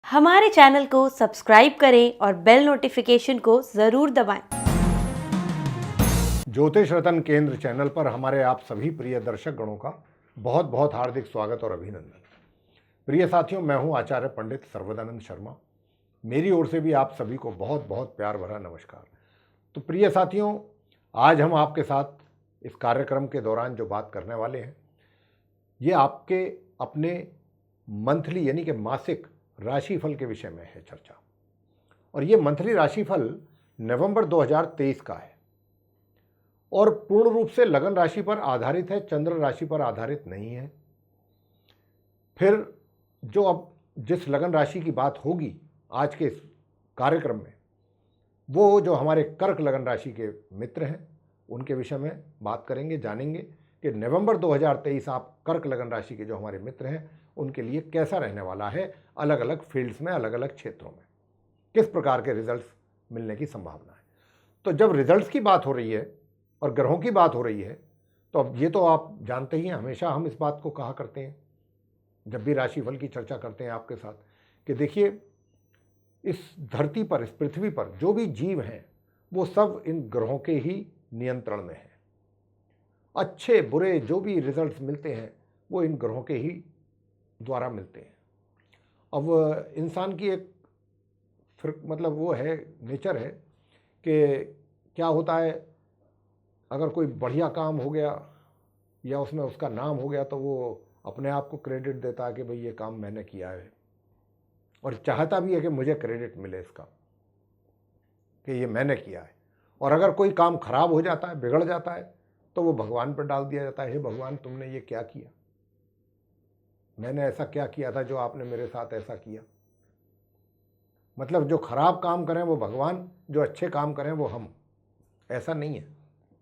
हमारे चैनल को सब्सक्राइब करें और बेल नोटिफिकेशन को ज़रूर दबाएं। ज्योतिष रतन केंद्र चैनल पर हमारे आप सभी प्रिय दर्शक गणों का बहुत बहुत हार्दिक स्वागत और अभिनंदन। प्रिय साथियों, मैं हूं आचार्य पंडित सर्वदानंद शर्मा। मेरी ओर से भी आप सभी को बहुत बहुत प्यार भरा नमस्कार। तो प्रिय साथियों, आज हम आपके साथ इस कार्यक्रम के दौरान जो बात करने वाले हैं, ये आपके अपने मंथली यानी कि मासिक राशिफल के विषय में है चर्चा। और ये मंथली राशिफल नवंबर 2023 का है और पूर्ण रूप से लगन राशि पर आधारित है, चंद्र राशि पर आधारित नहीं है। फिर जो अब जिस लगन राशि की बात होगी आज के इस कार्यक्रम में, वो जो हमारे कर्क लगन राशि के मित्र हैं उनके विषय में बात करेंगे, जानेंगे कि नवंबर 2023 आप कर्क लगन राशि के जो हमारे मित्र हैं उनके लिए कैसा रहने वाला है। अलग अलग फील्ड्स में, अलग अलग क्षेत्रों में किस प्रकार के रिजल्ट्स मिलने की संभावना है। तो जब रिजल्ट्स की बात हो रही है और ग्रहों की बात हो रही है, तो अब ये तो आप जानते ही हैं, हमेशा हम इस बात को कहा करते हैं जब भी राशिफल की चर्चा करते हैं आपके साथ, कि देखिए इस धरती पर, इस पृथ्वी पर जो भी जीव हैं वो सब इन ग्रहों के ही नियंत्रण में है। अच्छे बुरे जो भी रिजल्ट्स मिलते हैं वो इन ग्रहों के ही द्वारा मिलते हैं। अब इंसान की एक फिर मतलब वो है, नेचर है कि क्या होता है, अगर कोई बढ़िया काम हो गया या उसमें उसका नाम हो गया तो वो अपने आप को क्रेडिट देता है कि भाई ये काम मैंने किया है, और चाहता भी है कि मुझे क्रेडिट मिले इसका, कि ये मैंने किया है। और अगर कोई काम खराब हो जाता है, बिगड़ जाता है, तो वो भगवान पर डाल दिया जाता है, हे भगवान तुमने ये क्या किया, मैंने ऐसा क्या किया था जो आपने मेरे साथ ऐसा किया। मतलब जो खराब काम करें वो भगवान, जो अच्छे काम करें वो हम। ऐसा नहीं है,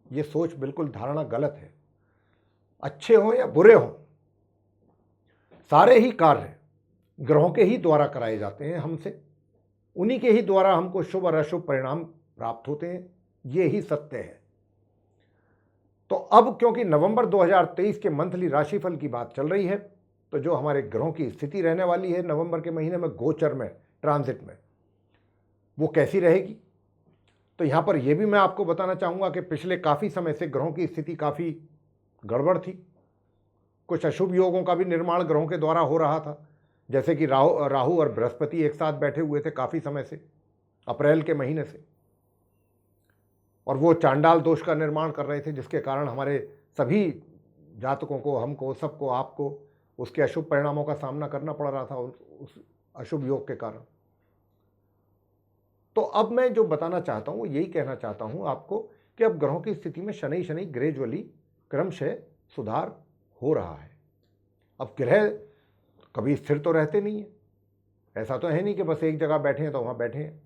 ये सोच बिल्कुल धारणा गलत है। अच्छे हों या बुरे हों, सारे ही कार्य ग्रहों के ही द्वारा कराए जाते हैं हमसे, उन्हीं के ही द्वारा हमको शुभ और अशुभ परिणाम प्राप्त होते हैं। ये ही सत्य है। तो अब क्योंकि नवंबर 2023 के मंथली राशिफल की बात चल रही है, तो जो हमारे ग्रहों की स्थिति रहने वाली है नवंबर के महीने में गोचर में, ट्रांजिट में, वो कैसी रहेगी। तो यहाँ पर यह भी मैं आपको बताना चाहूँगा कि पिछले काफ़ी समय से ग्रहों की स्थिति काफ़ी गड़बड़ थी। कुछ अशुभ योगों का भी निर्माण ग्रहों के द्वारा हो रहा था, जैसे कि राहु और बृहस्पति एक साथ बैठे हुए थे काफ़ी समय से, अप्रैल के महीने से, और वो चांडाल दोष का निर्माण कर रहे थे, जिसके कारण हमारे सभी जातकों को, हमको, सबको, आपको उसके अशुभ परिणामों का सामना करना पड़ रहा था उस अशुभ योग के कारण। तो अब मैं जो बताना चाहता हूँ, यही कहना चाहता हूँ आपको कि अब ग्रहों की स्थिति में शनि शनि ग्रेजुअली, क्रमशः सुधार हो रहा है। अब ग्रह कभी स्थिर तो रहते नहीं है, ऐसा तो है नहीं कि बस एक जगह बैठे हैं तो वहाँ बैठे हैं।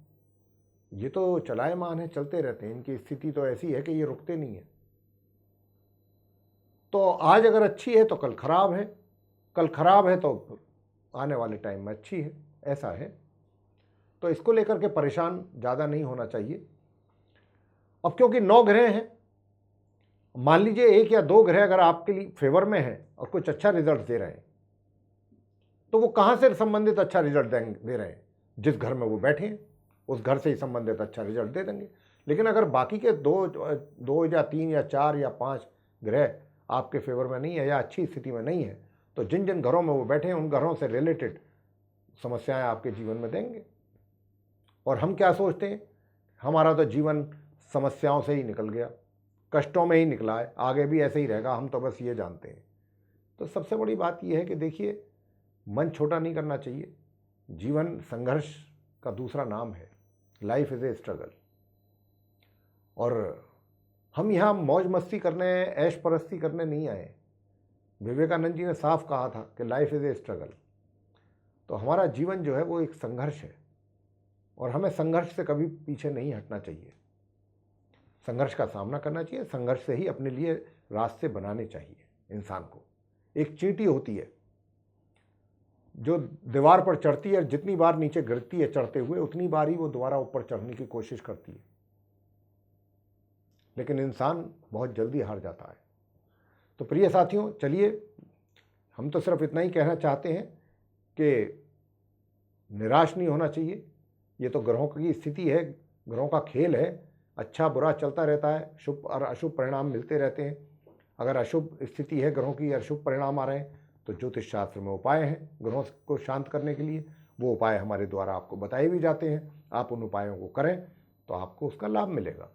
ये तो चलायमान है, चलते रहते हैं। इनकी स्थिति तो ऐसी है कि ये रुकते नहीं है। तो आज अगर अच्छी है तो कल खराब है, कल खराब है तो आने वाले टाइम में अच्छी है, ऐसा है। तो इसको लेकर के परेशान ज़्यादा नहीं होना चाहिए। अब क्योंकि 9 ग्रह हैं, मान लीजिए 1 या 2 ग्रह अगर आपके लिए फेवर में हैं और कुछ अच्छा रिजल्ट दे रहे हैं, तो वो कहाँ से संबंधित अच्छा रिजल्ट दे रहे हैं? जिस घर में वो बैठे हैं उस घर से ही संबंधित अच्छा रिजल्ट दे देंगे। लेकिन अगर बाकी के 2 या 3 या 4 या 5 ग्रह आपके फेवर में नहीं है या अच्छी स्थिति में नहीं है, तो जिन जिन घरों में वो बैठे हैं उन घरों से रिलेटेड समस्याएं आपके जीवन में देंगे। और हम क्या सोचते हैं, हमारा तो जीवन समस्याओं से ही निकल गया, कष्टों में ही निकला है, आगे भी ऐसे ही रहेगा, हम तो बस ये जानते हैं। तो सबसे बड़ी बात यह है कि देखिए, मन छोटा नहीं करना चाहिए। जीवन संघर्ष का दूसरा नाम है। Life is a struggle. और हम यहाँ मौज मस्ती करने, ऐश परस्ती करने नहीं आए। विवेकानंद जी ने साफ कहा था कि लाइफ इज़ ए स्ट्रगल। तो हमारा जीवन जो है वो एक संघर्ष है, और हमें संघर्ष से कभी पीछे नहीं हटना चाहिए। संघर्ष का सामना करना चाहिए, संघर्ष से ही अपने लिए रास्ते बनाने चाहिए। इंसान को एक चींटी होती है जो दीवार पर चढ़ती है, और जितनी बार नीचे गिरती है चढ़ते हुए, उतनी बार ही वो दोबारा ऊपर चढ़ने की कोशिश करती है, लेकिन इंसान बहुत जल्दी हार जाता है। तो प्रिय साथियों, चलिए, हम तो सिर्फ इतना ही कहना चाहते हैं कि निराश नहीं होना चाहिए। ये तो ग्रहों की स्थिति है, ग्रहों का खेल है, अच्छा बुरा चलता रहता है, शुभ और अशुभ परिणाम मिलते रहते हैं। अगर अशुभ स्थिति है ग्रहों की, अशुभ परिणाम आ रहे हैं, तो ज्योतिष शास्त्र में उपाय हैं ग्रहों को शांत करने के लिए। वो उपाय हमारे द्वारा आपको बताए भी जाते हैं, आप उन उपायों को करें तो आपको उसका लाभ मिलेगा।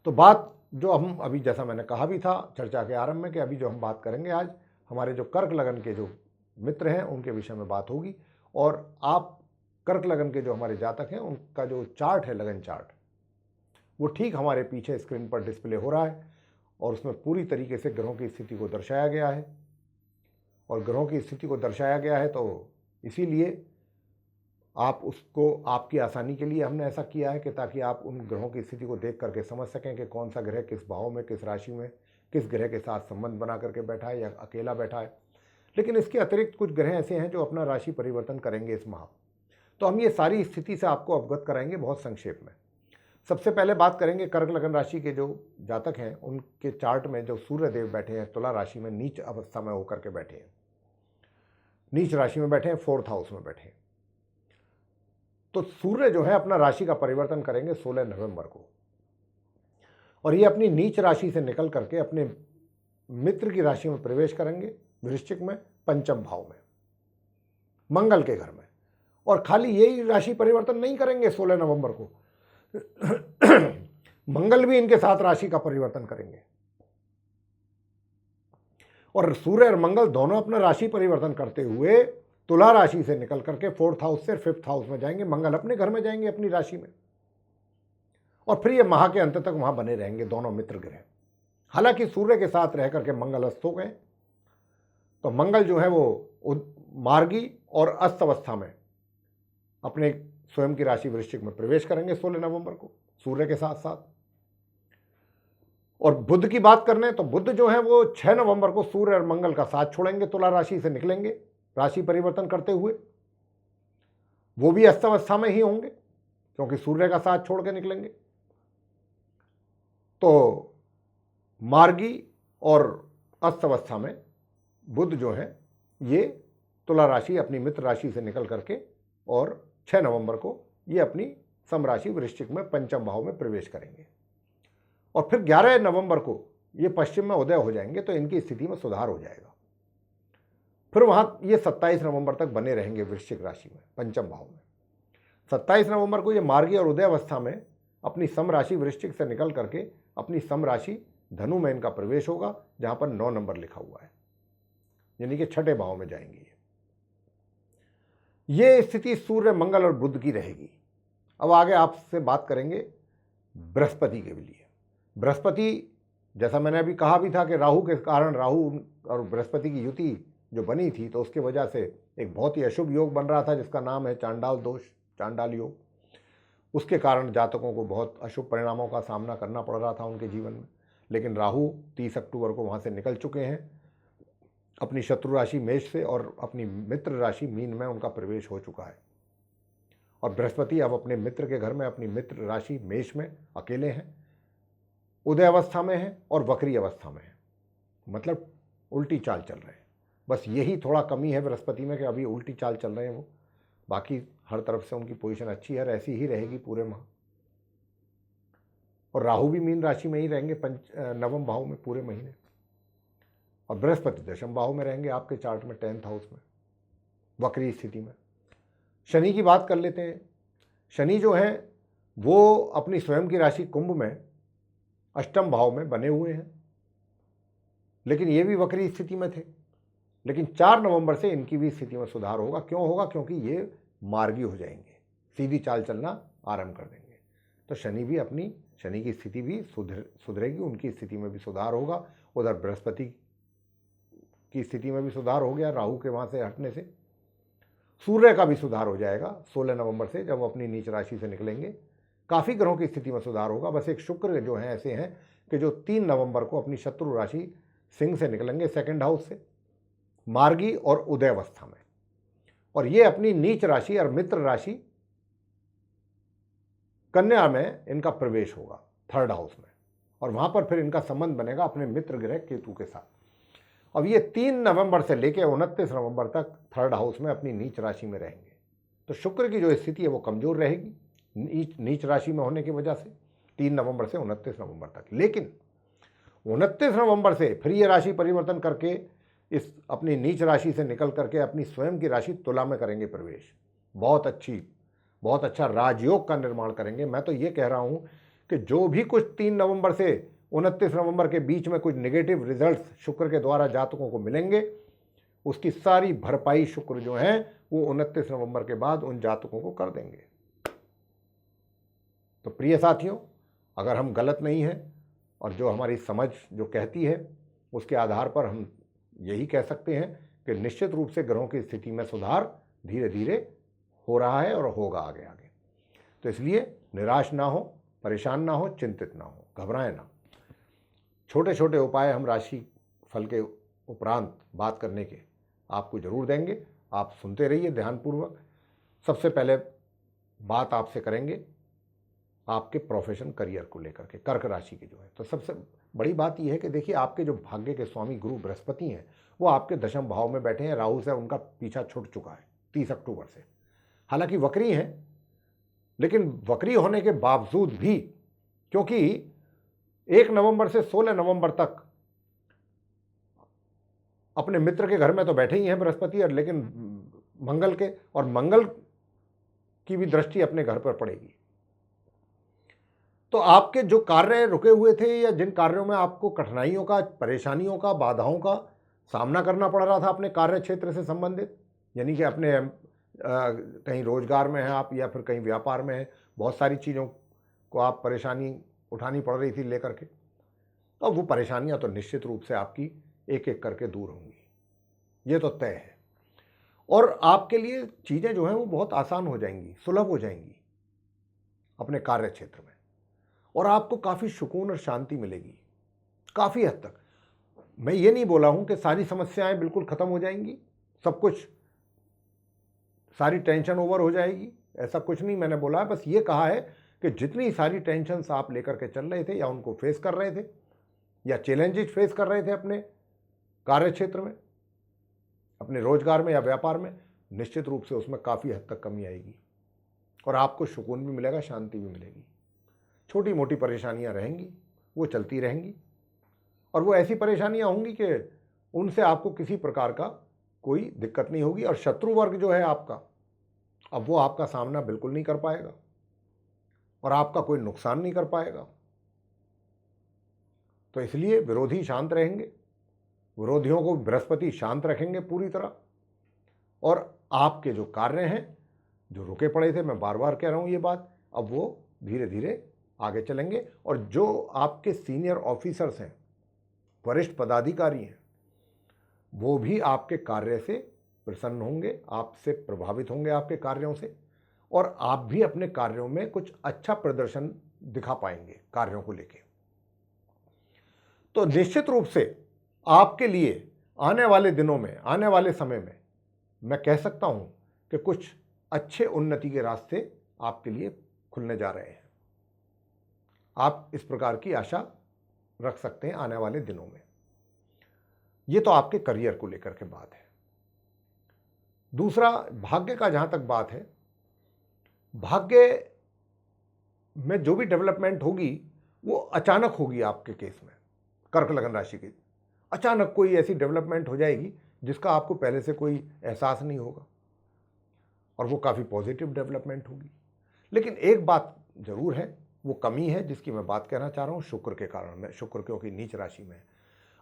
तो बात जो हम अभी, जैसा मैंने कहा भी था चर्चा के आरंभ में, कि अभी जो हम बात करेंगे आज, हमारे जो कर्क लगन के जो मित्र हैं उनके विषय में बात होगी। और आप कर्क लगन के जो हमारे जातक हैं उनका जो चार्ट है, लगन चार्ट, वो ठीक हमारे पीछे स्क्रीन पर डिस्प्ले हो रहा है और उसमें पूरी तरीके से ग्रहों की स्थिति को दर्शाया गया है। और ग्रहों की स्थिति को दर्शाया गया है तो इसीलिए आप उसको, आपकी आसानी के लिए हमने ऐसा किया है कि ताकि आप उन ग्रहों की स्थिति को देख करके समझ सकें कि कौन सा ग्रह किस भाव में, किस राशि में, किस ग्रह के साथ संबंध बना करके बैठा है या अकेला बैठा है। लेकिन इसके अतिरिक्त कुछ ग्रह ऐसे हैं जो अपना राशि परिवर्तन करेंगे इस माह, तो हम ये सारी स्थिति से आपको अवगत कराएंगे बहुत संक्षेप में। सबसे पहले बात करेंगे कर्क लगन राशि के जो जातक हैं उनके चार्ट में जो सूर्य देव बैठे हैं तुला राशि में, नीच अवस्था में होकर के बैठे हैं, नीच राशि में बैठे हैं, 4th हाउस में बैठे हैं। तो सूर्य जो है अपना राशि का परिवर्तन करेंगे 16 नवंबर को, और ये अपनी नीच राशि से निकल करके अपने मित्र की राशि में प्रवेश करेंगे, वृश्चिक में, पंचम भाव में, मंगल के घर में। और खाली यही राशि परिवर्तन नहीं करेंगे 16 नवंबर को, मंगल भी इनके साथ राशि का परिवर्तन करेंगे। और सूर्य और मंगल दोनों अपना राशि परिवर्तन करते हुए तुला राशि से निकल करके 4th हाउस से 5th हाउस में जाएंगे। मंगल अपने घर में जाएंगे, अपनी राशि में, और फिर ये माह के अंत तक वहां बने रहेंगे दोनों मित्र ग्रह। हालांकि सूर्य के साथ रह करके मंगल अस्त हो गए, तो मंगल जो है वो मार्गी और अस्त अवस्था में अपने स्वयं की राशि वृश्चिक में प्रवेश करेंगे 16 नवंबर को सूर्य के साथ साथ। और बुध की बात करने तो बुध जो है वो 6 नवंबर को सूर्य और मंगल का साथ छोड़ेंगे, तुला राशि से निकलेंगे राशि परिवर्तन करते हुए। वो भी अस्त अवस्था में ही होंगे क्योंकि सूर्य का साथ छोड़ के निकलेंगे। तो मार्गी और अस्त अवस्था में बुध जो है ये तुला राशि अपनी मित्र राशि से निकल करके और 6 नवंबर को ये अपनी समराशि वृश्चिक में पंचम भाव में प्रवेश करेंगे। और फिर 11 नवंबर को ये पश्चिम में उदय हो जाएंगे, तो इनकी स्थिति में सुधार हो जाएगा। फिर वहां ये 27 नवंबर तक बने रहेंगे वृश्चिक राशि में, पंचम भाव में। 27 नवंबर को ये मार्गी और उदय अवस्था में अपनी समराशि वृश्चिक से निकल करके अपनी समराशि धनु में इनका प्रवेश होगा, जहां पर 9 नंबर लिखा हुआ है, यानी कि 6ठे भाव में जाएंगे। ये स्थिति सूर्य, मंगल और बुध की रहेगी। अब आगे आपसे बात करेंगे बृहस्पति के लिए। बृहस्पति, जैसा मैंने अभी कहा भी था कि राहु के कारण, राहु और बृहस्पति की युति जो बनी थी, तो उसके वजह से एक बहुत ही अशुभ योग बन रहा था जिसका नाम है चांडाल दोष, चांडाल योग। उसके कारण जातकों को बहुत अशुभ परिणामों का सामना करना पड़ रहा था उनके जीवन में। लेकिन राहु 30 अक्टूबर को वहाँ से निकल चुके हैं अपनी शत्रु राशि मेष से, और अपनी मित्र राशि मीन में उनका प्रवेश हो चुका है। और बृहस्पति अब अपने मित्र के घर में, अपनी मित्र राशि मेष में अकेले हैं, उदय अवस्था में है और वक्री अवस्था में है, मतलब उल्टी चाल चल रहे हैं। बस यही थोड़ा कमी है बृहस्पति में कि अभी उल्टी चाल चल रहे हैं वो, बाकी हर तरफ से उनकी पोजीशन अच्छी है, ऐसी ही रहेगी पूरे माह। और राहु भी मीन राशि में ही रहेंगे नवम भाव में पूरे महीने, और बृहस्पति दशम भाव में रहेंगे आपके चार्ट में 10th हाउस में वक्री स्थिति में। शनि की बात कर लेते हैं। शनि जो है वो अपनी स्वयं की राशि कुंभ में अष्टम भाव में बने हुए हैं, लेकिन ये भी वक्री स्थिति में थे। लेकिन 4 नवंबर से इनकी भी स्थिति में सुधार होगा। क्यों होगा? क्योंकि ये मार्गी हो जाएंगे, सीधी चाल चलना आरंभ कर देंगे। तो शनि की स्थिति भी सुधरेगी, उनकी स्थिति में भी सुधार होगा। उधर बृहस्पति की स्थिति में भी सुधार हो गया राहु के वहाँ से हटने से। सूर्य का भी सुधार हो जाएगा 16 नवंबर से, जब अपनी नीच राशि से निकलेंगे। काफ़ी ग्रहों की स्थिति में सुधार होगा। बस एक शुक्र जो हैं ऐसे हैं कि जो 3 नवंबर को अपनी शत्रु राशि सिंह से निकलेंगे 2nd हाउस से, मार्गी और उदय अवस्था में, और ये अपनी नीच राशि और मित्र राशि कन्या में इनका प्रवेश होगा 3rd हाउस में, और वहां पर फिर इनका संबंध बनेगा अपने मित्र ग्रह केतु के साथ। अब ये 3 नवंबर से लेकर 29 नवंबर तक 3rd हाउस में अपनी नीच राशि में रहेंगे। तो शुक्र की जो स्थिति है वो कमज़ोर रहेगी नीच राशि में होने की वजह से 3 नवंबर से 29 नवंबर तक। लेकिन 29 नवंबर से फिर ये राशि परिवर्तन करके इस अपनी नीच राशि से निकल करके अपनी स्वयं की राशि तुला में करेंगे प्रवेश। बहुत अच्छा राजयोग का निर्माण करेंगे। मैं तो ये कह रहा हूँ कि जो भी कुछ 3 नवंबर से 29 नवंबर के बीच में कुछ नेगेटिव रिजल्ट्स शुक्र के द्वारा जातकों को मिलेंगे, उसकी सारी भरपाई शुक्र जो है वो 29 नवंबर के बाद उन जातकों को कर देंगे। तो प्रिय साथियों, अगर हम गलत नहीं हैं और जो हमारी समझ जो कहती है उसके आधार पर हम यही कह सकते हैं कि निश्चित रूप से ग्रहों की स्थिति में सुधार धीरे धीरे हो रहा है और होगा आगे आगे। तो इसलिए निराश ना हो, परेशान ना हो, चिंतित ना हो, घबराएं ना। छोटे छोटे उपाय हम राशि फल के उपरांत बात करने के आपको जरूर देंगे। आप सुनते रहिए ध्यानपूर्वक। सबसे पहले बात आपसे करेंगे आपके प्रोफेशन करियर को लेकर के, कर्क राशि की जो है। तो सबसे बड़ी बात यह है कि देखिए, आपके जो भाग्य के स्वामी गुरु बृहस्पति हैं वो आपके दशम भाव में बैठे हैं। राहु से उनका पीछा छूट चुका है 30 अक्टूबर से। हालांकि वक्री हैं, लेकिन वक्री होने के बावजूद भी, क्योंकि 1 नवंबर से 16 नवंबर तक अपने मित्र के घर में तो बैठे ही हैं बृहस्पति, और लेकिन मंगल की भी दृष्टि अपने घर पर पड़ेगी। तो आपके जो कार्य रुके हुए थे या जिन कार्यों में आपको कठिनाइयों का, परेशानियों का, बाधाओं का सामना करना पड़ रहा था अपने कार्य क्षेत्र से संबंधित, यानी कि अपने कहीं रोजगार में हैं आप या फिर कहीं व्यापार में हैं, बहुत सारी चीज़ों को आप परेशानी उठानी पड़ रही थी लेकर के, तो वो परेशानियां तो निश्चित रूप से आपकी एक एक करके दूर होंगी, ये तो तय है। और आपके लिए चीज़ें जो हैं वो बहुत आसान हो जाएंगी, सुलभ हो जाएंगी अपने कार्य क्षेत्र में, और आपको काफ़ी सुकून और शांति मिलेगी काफ़ी हद तक। मैं ये नहीं बोला हूँ कि सारी समस्याएं बिल्कुल ख़त्म हो जाएंगी, सब कुछ, सारी टेंशन ओवर हो जाएगी, ऐसा कुछ नहीं मैंने बोला है। बस ये कहा है कि जितनी सारी टेंशन्स आप लेकर के चल रहे थे या उनको फेस कर रहे थे या चैलेंजेस फेस कर रहे थे अपने कार्य क्षेत्र में, अपने रोजगार में या व्यापार में, निश्चित रूप से उसमें काफ़ी हद तक कमी आएगी और आपको सुकून भी मिलेगा, शांति भी मिलेगी। छोटी मोटी परेशानियां रहेंगी, वो चलती रहेंगी, और वो ऐसी परेशानियां होंगी कि उनसे आपको किसी प्रकार का कोई दिक्कत नहीं होगी। और शत्रु वर्ग जो है आपका, अब वो आपका सामना बिल्कुल नहीं कर पाएगा और आपका कोई नुकसान नहीं कर पाएगा। तो इसलिए विरोधी शांत रहेंगे, विरोधियों को बृहस्पति शांत रखेंगे पूरी तरह, और आपके जो कार्य हैं जो रुके पड़े थे, मैं बार बार कह रहा हूँ ये बात, अब वो धीरे धीरे आगे चलेंगे। और जो आपके सीनियर ऑफिसर्स हैं, वरिष्ठ पदाधिकारी हैं, वो भी आपके कार्य से प्रसन्न होंगे, आपसे प्रभावित होंगे आपके कार्यों से, और आप भी अपने कार्यों में कुछ अच्छा प्रदर्शन दिखा पाएंगे कार्यों को लेके। तो निश्चित रूप से आपके लिए आने वाले दिनों में, आने वाले समय में मैं कह सकता हूं कि कुछ अच्छे उन्नति के रास्ते आपके लिए खुलने जा रहे हैं। आप इस प्रकार की आशा रख सकते हैं आने वाले दिनों में। ये तो आपके करियर को लेकर के बात है। दूसरा, भाग्य का जहां तक बात है, भाग्य में जो भी डेवलपमेंट होगी वो अचानक होगी आपके केस में। कर्क लगन राशि की अचानक कोई ऐसी डेवलपमेंट हो जाएगी जिसका आपको पहले से कोई एहसास नहीं होगा, और वो काफ़ी पॉजिटिव डेवलपमेंट होगी। लेकिन एक बात जरूर है, वो कमी है जिसकी मैं बात कहना चाह रहा हूँ शुक्र के कारण। में शुक्र क्योंकि नीच राशि में,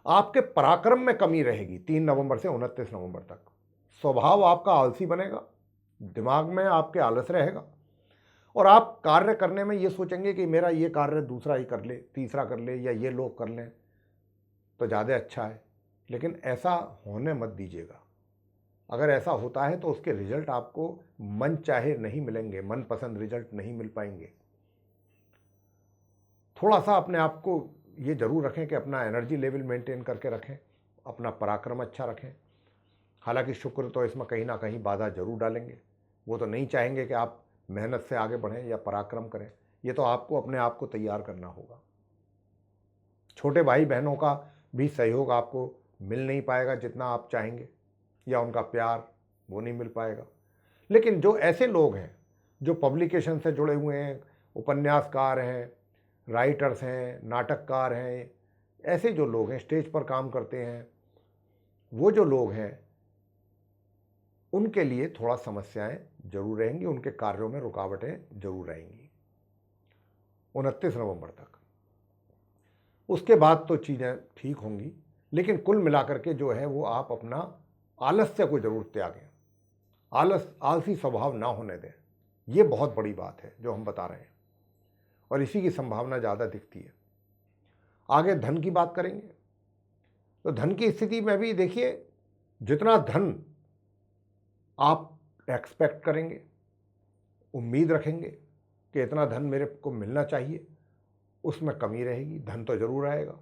आपके पराक्रम में कमी रहेगी 3 नवंबर से 29 नवंबर तक। स्वभाव आपका आलसी बनेगा, दिमाग में आपके आलस रहेगा, और आप कार्य करने में ये सोचेंगे कि मेरा ये कार्य दूसरा ही कर ले, तीसरा कर ले, या ये लोग कर लें तो ज़्यादा अच्छा है। लेकिन ऐसा होने मत दीजिएगा। अगर ऐसा होता है तो उसके रिजल्ट आपको मन चाहे नहीं मिलेंगे, मनपसंद रिजल्ट नहीं मिल पाएंगे। थोड़ा सा अपने आप को ये जरूर रखें कि अपना एनर्जी लेवल मेंटेन करके रखें, अपना पराक्रम अच्छा रखें। हालांकि शुक्र तो इसमें कहीं ना कहीं बाधा जरूर डालेंगे, वो तो नहीं चाहेंगे कि आप मेहनत से आगे बढ़ें या पराक्रम करें। ये तो आपको अपने आप को तैयार करना होगा। छोटे भाई बहनों का भी सहयोग आपको मिल नहीं पाएगा जितना आप चाहेंगे, या उनका प्यार वो नहीं मिल पाएगा। लेकिन जो ऐसे लोग हैं जो पब्लिकेशन से जुड़े हुए हैं, उपन्यासकार हैं, राइटर्स हैं, नाटककार हैं, ऐसे जो लोग हैं, स्टेज पर काम करते हैं, वो जो लोग हैं उनके लिए थोड़ा समस्याएं जरूर रहेंगी, उनके कार्यों में रुकावटें जरूर रहेंगी 29 नवंबर तक। उसके बाद तो चीज़ें ठीक होंगी, लेकिन कुल मिलाकर के जो है वो आप अपना आलस्य को जरूर त्यागें, आलसी स्वभाव ना होने दें। ये बहुत बड़ी बात है जो हम बता रहे हैं, और इसी की संभावना ज़्यादा दिखती है। आगे धन की बात करेंगे तो धन की स्थिति में भी देखिए, जितना धन आप एक्सपेक्ट करेंगे, उम्मीद रखेंगे कि इतना धन मेरे को मिलना चाहिए, उसमें कमी रहेगी। धन तो जरूर आएगा,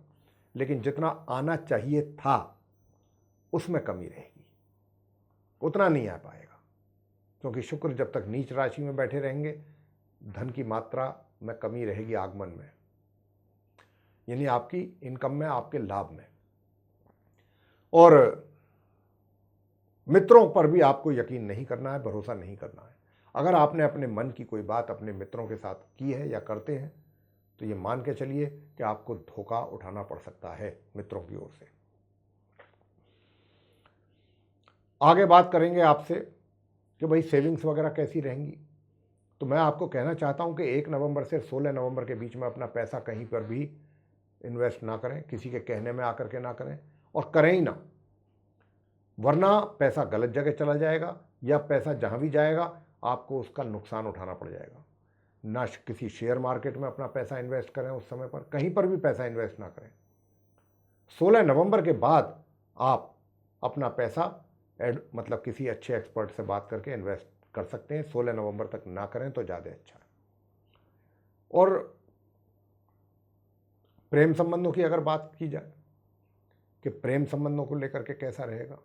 लेकिन जितना आना चाहिए था उसमें कमी रहेगी, उतना नहीं आ पाएगा, क्योंकि शुक्र जब तक नीच राशि में बैठे रहेंगे धन की मात्रा में कमी रहेगी, आगमन में, यानी आपकी इनकम में, आपके लाभ में। और मित्रों पर भी आपको यकीन नहीं करना है, भरोसा नहीं करना है। अगर आपने अपने मन की कोई बात अपने मित्रों के साथ की है या करते हैं तो ये मान के चलिए कि आपको धोखा उठाना पड़ सकता है मित्रों की ओर से। आगे बात करेंगे आपसे कि भाई सेविंग्स वगैरह कैसी रहेंगी। तो मैं आपको कहना चाहता हूं कि 1 नवंबर से 16 नवंबर के बीच में अपना पैसा कहीं पर भी इन्वेस्ट ना करें, किसी के कहने में आकर के ना करें, और करें ही ना, वरना पैसा गलत जगह चला जाएगा, या पैसा जहां भी जाएगा आपको उसका नुकसान उठाना पड़ जाएगा। ना किसी शेयर मार्केट में अपना पैसा इन्वेस्ट करें, उस समय पर कहीं पर भी पैसा इन्वेस्ट ना करें। 16 नवंबर के बाद आप अपना पैसा मतलब किसी अच्छे एक्सपर्ट से बात करके इन्वेस्ट कर सकते हैं। 16 नवंबर तक ना करें तो ज़्यादा अच्छा है। और प्रेम संबंधों की अगर बात की जाए कि प्रेम संबंधों को लेकर के कैसा रहेगा,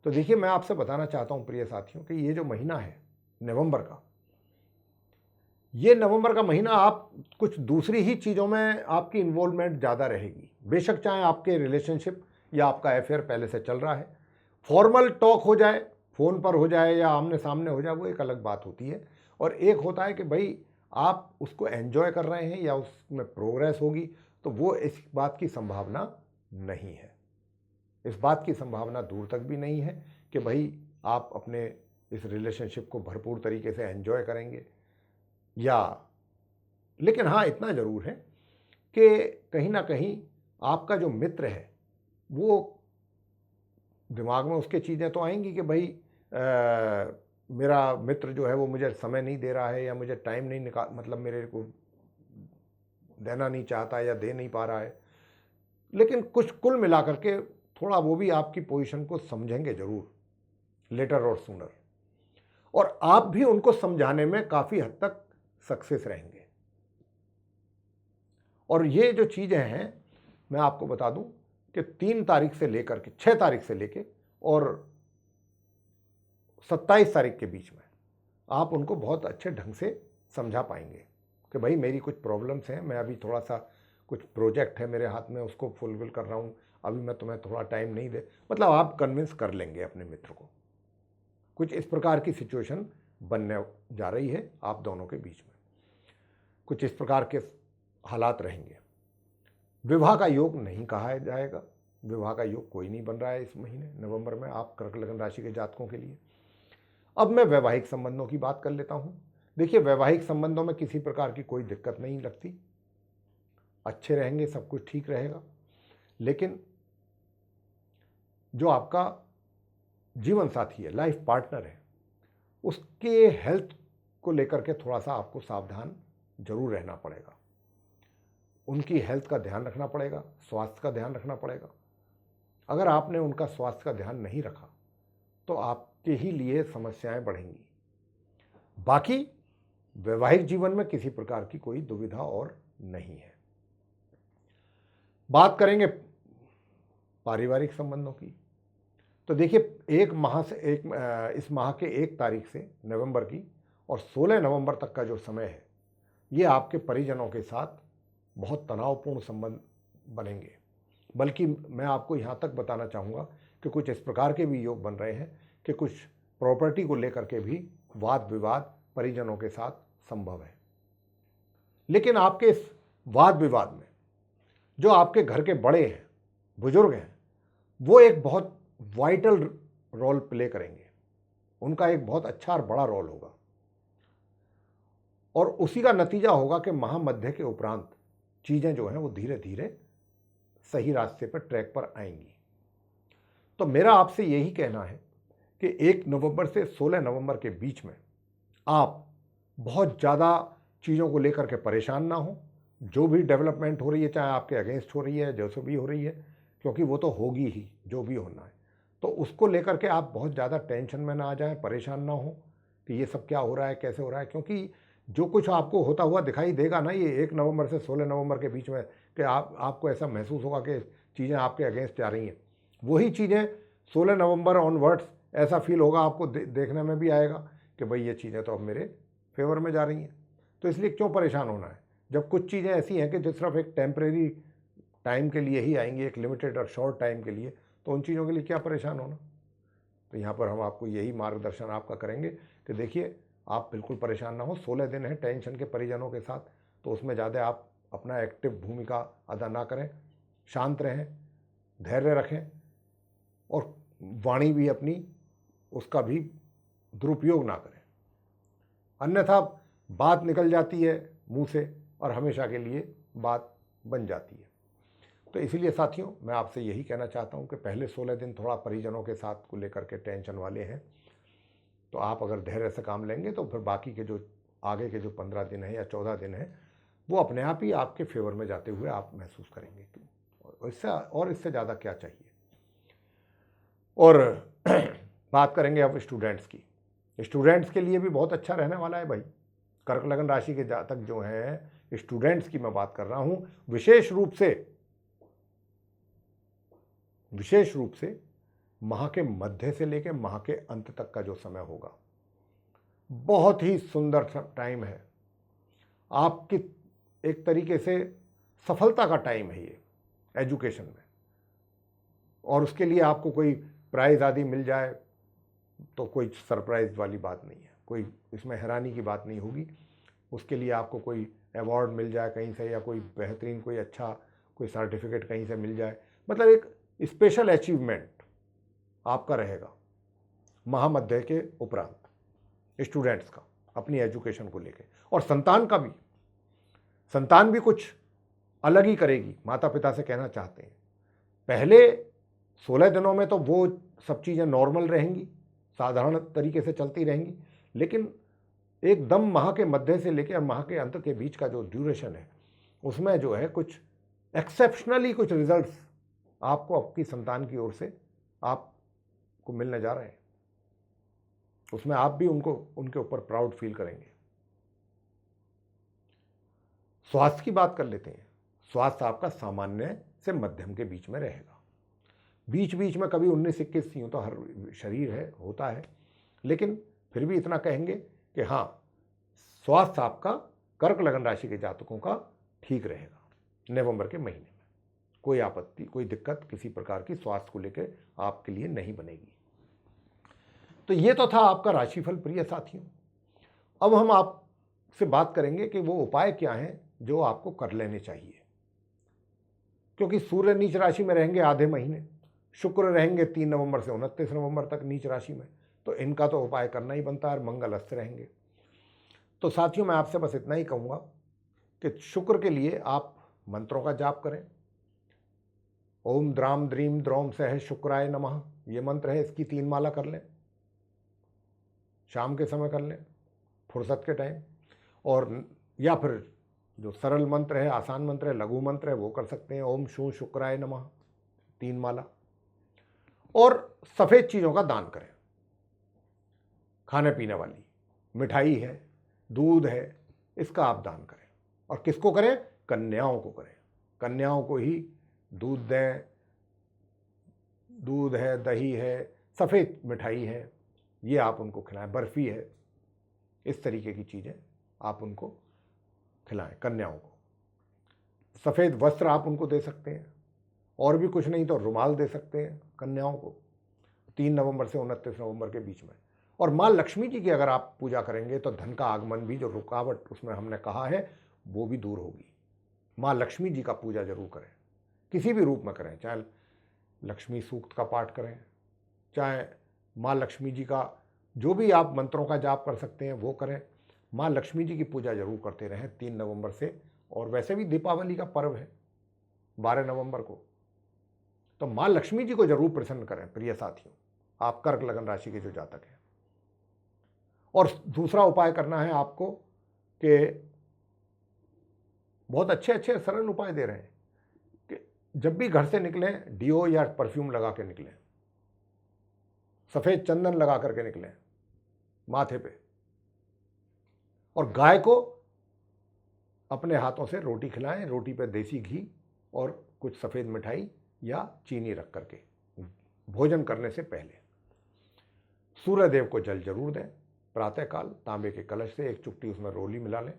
तो देखिए मैं आपसे बताना चाहता हूं प्रिय साथियों कि ये जो महीना है नवंबर का, ये नवंबर का महीना आप कुछ दूसरी ही चीज़ों में आपकी इन्वॉल्वमेंट ज़्यादा रहेगी। बेशक चाहे आपके रिलेशनशिप या आपका अफेयर पहले से चल रहा है, फॉर्मल टॉक हो जाए, फ़ोन पर हो जाए या आमने सामने हो जाए, वो एक अलग बात होती है। और एक होता है कि भाई आप उसको एंजॉय कर रहे हैं या उसमें प्रोग्रेस होगी, तो वो इस बात की संभावना नहीं है। इस बात की संभावना दूर तक भी नहीं है कि भाई आप अपने इस रिलेशनशिप को भरपूर तरीके से एंजॉय करेंगे या, लेकिन हाँ इतना ज़रूर है कि कहीं ना कहीं आपका जो मित्र है वो दिमाग में उसके चीज़ें तो आएंगी कि भाई मेरा मित्र जो है वो मुझे समय नहीं दे रहा है, या मुझे टाइम नहीं मतलब मेरे को देना नहीं चाहता या दे नहीं पा रहा है। लेकिन कुछ कुल मिलाकर के थोड़ा वो भी आपकी पोजीशन को समझेंगे ज़रूर, लेटर और सूनर, और आप भी उनको समझाने में काफ़ी हद तक सक्सेस रहेंगे। और ये जो चीज़ें हैं मैं आपको बता दूं कि 3 तारीख से लेकर के 6 तारीख से लेकर और 27 तारीख के बीच में आप उनको बहुत अच्छे ढंग से समझा पाएंगे कि भाई मेरी कुछ प्रॉब्लम्स हैं, मैं अभी थोड़ा सा कुछ प्रोजेक्ट है मेरे हाथ में, उसको फुलफिल कर रहा हूँ, अभी मैं तुम्हें थोड़ा टाइम नहीं दे, मतलब आप कन्विंस कर लेंगे अपने मित्र को। कुछ इस प्रकार की सिचुएशन बनने जा रही है आप दोनों के बीच में, कुछ इस प्रकार के हालात रहेंगे। विवाह का योग नहीं कहा जाएगा, विवाह का योग कोई नहीं बन रहा है इस महीने नवंबर में आप कर्क लग्न राशि के जातकों के लिए। अब मैं वैवाहिक संबंधों की बात कर लेता हूं। देखिए वैवाहिक संबंधों में किसी प्रकार की कोई दिक्कत नहीं लगती, अच्छे रहेंगे, सब कुछ ठीक रहेगा। लेकिन जो आपका जीवन साथी है, लाइफ पार्टनर है, उसके हेल्थ को लेकर के थोड़ा सा आपको सावधान जरूर रहना पड़ेगा। उनकी हेल्थ का ध्यान रखना पड़ेगा, स्वास्थ्य का ध्यान रखना पड़ेगा। अगर आपने उनका स्वास्थ्य का ध्यान नहीं रखा तो आपके ही लिए समस्याएं बढ़ेंगी। बाकी वैवाहिक जीवन में किसी प्रकार की कोई दुविधा और नहीं है। बात करेंगे पारिवारिक संबंधों की, तो देखिए इस माह के 1 तारीख से नवंबर की और 16 नवंबर तक का जो समय है, ये आपके परिजनों के साथ बहुत तनावपूर्ण संबंध बनेंगे। बल्कि मैं आपको यहाँ तक बताना चाहूँगा कि कुछ इस प्रकार के भी योग बन रहे हैं कि कुछ प्रॉपर्टी को लेकर के भी वाद विवाद परिजनों के साथ संभव है। लेकिन आपके इस वाद विवाद में जो आपके घर के बड़े हैं, बुजुर्ग हैं, वो एक बहुत वाइटल रोल प्ले करेंगे। उनका एक बहुत अच्छा और बड़ा रोल होगा और उसी का नतीजा होगा कि महामध्य के उपरांत चीज़ें जो हैं वो धीरे धीरे सही रास्ते पर, ट्रैक पर आएंगी। तो मेरा आपसे यही कहना है कि 1 नवंबर से 16 नवंबर के बीच में आप बहुत ज़्यादा चीज़ों को लेकर के परेशान ना हो। जो भी डेवलपमेंट हो रही है, चाहे आपके अगेंस्ट हो रही है, जैसे भी हो रही है, क्योंकि वो तो होगी ही, जो भी होना है, तो उसको लेकर के आप बहुत ज़्यादा टेंशन में ना आ जाएं, परेशान ना हो कि ये सब क्या हो रहा है, कैसे हो रहा है। क्योंकि जो कुछ आपको होता हुआ दिखाई देगा ना ये 1 नवंबर से 16 नवंबर के बीच में, कि आपको ऐसा महसूस होगा कि चीज़ें आपके अगेंस्ट जा रही हैं, वही चीज़ें 16 नवंबर ऑनवर्ड्स ऐसा फील होगा आपको, देखने में भी आएगा कि भाई ये चीज़ें तो अब मेरे फेवर में जा रही हैं। तो इसलिए क्यों परेशान होना है, जब कुछ चीज़ें ऐसी हैं कि जो सिर्फ एक टेम्परेरी टाइम के लिए ही आएंगी, एक लिमिटेड और शॉर्ट टाइम के लिए, तो उन चीज़ों के लिए क्या परेशान होना। तो यहाँ पर हम आपको यही मार्गदर्शन आपका करेंगे कि देखिए आप बिल्कुल परेशान ना हो। 16 दिन है टेंशन के परिजनों के साथ, तो उसमें ज़्यादा आप अपना एक्टिव भूमिका अदा ना करें, शांत रहें, धैर्य रखें और वाणी भी अपनी उसका भी दुरुपयोग ना करें, अन्यथा बात निकल जाती है मुंह से और हमेशा के लिए बात बन जाती है। तो इसीलिए साथियों मैं आपसे यही कहना चाहता हूं कि पहले 16 दिन थोड़ा परिजनों के साथ को लेकर के टेंशन वाले हैं, तो आप अगर धैर्य से काम लेंगे तो फिर बाकी के जो आगे के जो 15 दिन है या 14 दिन है वो अपने आप ही आपके फेवर में जाते हुए आप महसूस करेंगे कि इससे ज़्यादा क्या चाहिए। और बात करेंगे अब स्टूडेंट्स की। स्टूडेंट्स के लिए भी बहुत अच्छा रहने वाला है भाई। कर्क लगन राशि के जातक जो हैं, स्टूडेंट्स की मैं बात कर रहा हूं, विशेष रूप से माह के मध्य से लेकर माह के अंत तक का जो समय होगा बहुत ही सुंदर टाइम है। आपकी एक तरीके से सफलता का टाइम है ये एजुकेशन में, और उसके लिए आपको कोई प्राइज आदि मिल जाए तो कोई सरप्राइज वाली बात नहीं है, कोई इसमें हैरानी की बात नहीं होगी। उसके लिए आपको कोई अवार्ड मिल जाए कहीं से, या कोई बेहतरीन कोई अच्छा कोई सर्टिफिकेट कहीं से मिल जाए, मतलब एक स्पेशल अचीवमेंट आपका रहेगा महामध्य के उपरांत स्टूडेंट्स का अपनी एजुकेशन को लेके। और संतान भी कुछ अलग ही करेगी, माता पिता से कहना चाहते हैं। पहले 16 दिनों में तो वो सब चीज़ें नॉर्मल रहेंगी, साधारण तरीके से चलती रहेंगी, लेकिन एकदम माह के मध्य से लेकर माह के अंत के बीच का जो ड्यूरेशन है उसमें जो है कुछ एक्सेप्शनली कुछ रिजल्ट्स आपको आपकी संतान की ओर से आपको मिलने जा रहे हैं। उसमें आप भी उनके ऊपर प्राउड फील करेंगे। स्वास्थ्य की बात कर लेते हैं। स्वास्थ्य आपका सामान्य से मध्यम के बीच में रहेगा। बीच बीच में कभी 19-21 यूँ तो हर शरीर है होता है, लेकिन फिर भी इतना कहेंगे कि हाँ, स्वास्थ्य आपका कर्क लगन राशि के जातकों का ठीक रहेगा। नवंबर के महीने में कोई आपत्ति, कोई दिक्कत किसी प्रकार की स्वास्थ्य को लेकर आपके लिए नहीं बनेगी। तो ये तो था आपका राशिफल प्रिय साथियों। अब हम आपसे बात करेंगे कि वो उपाय क्या हैं जो आपको कर लेने चाहिए, क्योंकि सूर्य नीच राशि में रहेंगे आधे महीने, शुक्र रहेंगे 3 नवंबर से 29 नवंबर तक नीच राशि में, तो इनका तो उपाय करना ही बनता है। मंगल अस्त रहेंगे। तो साथियों मैं आपसे बस इतना ही कहूँगा कि शुक्र के लिए आप मंत्रों का जाप करें। ओम द्राम द्रीम द्रौम सह शुक्राय नमः, ये मंत्र है, इसकी 3 माला कर लें, शाम के समय कर लें फुर्सत के टाइम। और या फिर जो सरल मंत्र है, आसान मंत्र है, लघु मंत्र है, वो कर सकते हैं। ओम शू शुक्राय नमः 3 माला। और सफ़ेद चीज़ों का दान करें, खाने पीने वाली मिठाई है, दूध है, इसका आप दान करें। और किसको करें? कन्याओं को करें। कन्याओं को ही दूध दें। दूध है, दही है, सफ़ेद मिठाई है, ये आप उनको खिलाएं। बर्फ़ी है, इस तरीके की चीज़ें आप उनको खिलाएं कन्याओं को। सफ़ेद वस्त्र आप उनको दे सकते हैं, और भी कुछ नहीं तो रुमाल दे सकते हैं कन्याओं को 3 नवंबर से 29 नवंबर के बीच में। और माँ लक्ष्मी जी की अगर आप पूजा करेंगे तो धन का आगमन भी, जो रुकावट उसमें हमने कहा है, वो भी दूर होगी। माँ लक्ष्मी जी का पूजा जरूर करें, किसी भी रूप में करें, चाहे लक्ष्मी सूक्त का पाठ करें, चाहे माँ लक्ष्मी जी का जो भी आप मंत्रों का जाप कर सकते हैं वो करें। माँ लक्ष्मी जी की पूजा जरूर करते रहें 3 नवंबर से। और वैसे भी दीपावली का पर्व है 12 नवंबर को, तो माँ लक्ष्मी जी को जरूर प्रसन्न करें प्रिय साथियों, आप कर्क लगन राशि के जो जातक हैं। और दूसरा उपाय करना है आपको कि बहुत अच्छे अच्छे सरल उपाय दे रहे हैं कि जब भी घर से निकलें डीओ या परफ्यूम लगा के निकलें, सफेद चंदन लगा करके निकलें माथे पे, और गाय को अपने हाथों से रोटी खिलाएं, रोटी पे देसी घी और कुछ सफेद मिठाई या चीनी रख करके भोजन करने से पहले। सूर्य देव को जल जरूर दें प्रातःकाल, तांबे के कलश से एक चुटकी उसमें रोली मिला लें,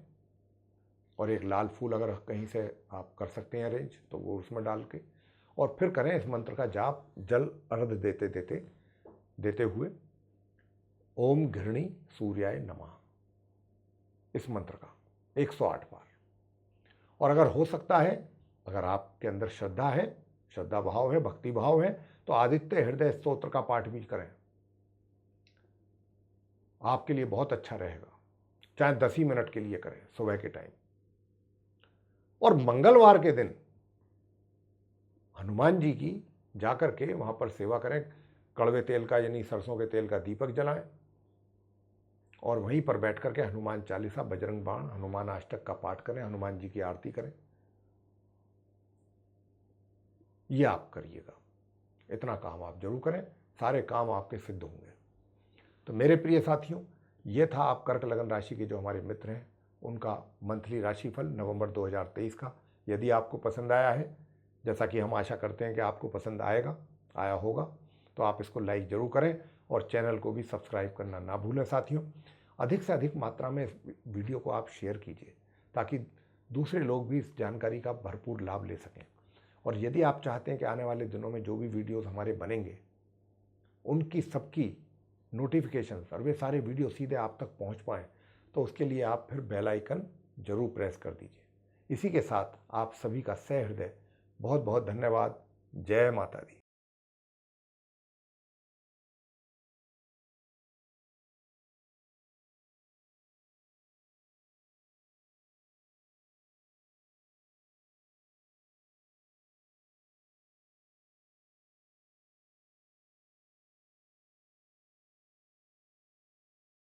और एक लाल फूल अगर कहीं से आप कर सकते हैं अरेंज तो वो उसमें डाल के, और फिर करें इस मंत्र का जाप जल अर्घ देते हुए ओम घृणी सूर्याय नमः, इस मंत्र का 108 बार। और अगर हो सकता है, अगर आपके अंदर श्रद्धा है, श्रद्धा भाव है, भक्ति भाव है, तो आदित्य हृदय स्तोत्र का पाठ भी करें, आपके लिए बहुत अच्छा रहेगा। चाहे 10 ही मिनट के लिए करें सुबह के टाइम। और मंगलवार के दिन हनुमान जी की जाकर के वहां पर सेवा करें, कड़वे तेल का यानी सरसों के तेल का दीपक जलाएं, और वहीं पर बैठ करके हनुमान चालीसा, बजरंग बाण, हनुमान अष्टक का पाठ करें, हनुमान जी की आरती करें। ये आप करिएगा, इतना काम आप जरूर करें, सारे काम आपके सिद्ध होंगे। तो मेरे प्रिय साथियों, ये था आप कर्क लगन राशि के जो हमारे मित्र हैं उनका मंथली राशिफल नवंबर 2023 का। यदि आपको पसंद आया है, जैसा कि हम आशा करते हैं कि आपको पसंद आया होगा, तो आप इसको लाइक जरूर करें और चैनल को भी सब्सक्राइब करना ना भूलें साथियों। अधिक से अधिक मात्रा में इस वीडियो को आप शेयर कीजिए ताकि दूसरे लोग भी इस जानकारी का भरपूर लाभ ले सकें। और यदि आप चाहते हैं कि आने वाले दिनों में जो भी वीडियोस हमारे बनेंगे उनकी सबकी नोटिफिकेशंस और वे सारे वीडियो सीधे आप तक पहुंच पाएँ, तो उसके लिए आप फिर बेल आइकन जरूर प्रेस कर दीजिए। इसी के साथ आप सभी का सहृदय बहुत बहुत धन्यवाद। जय माता दी।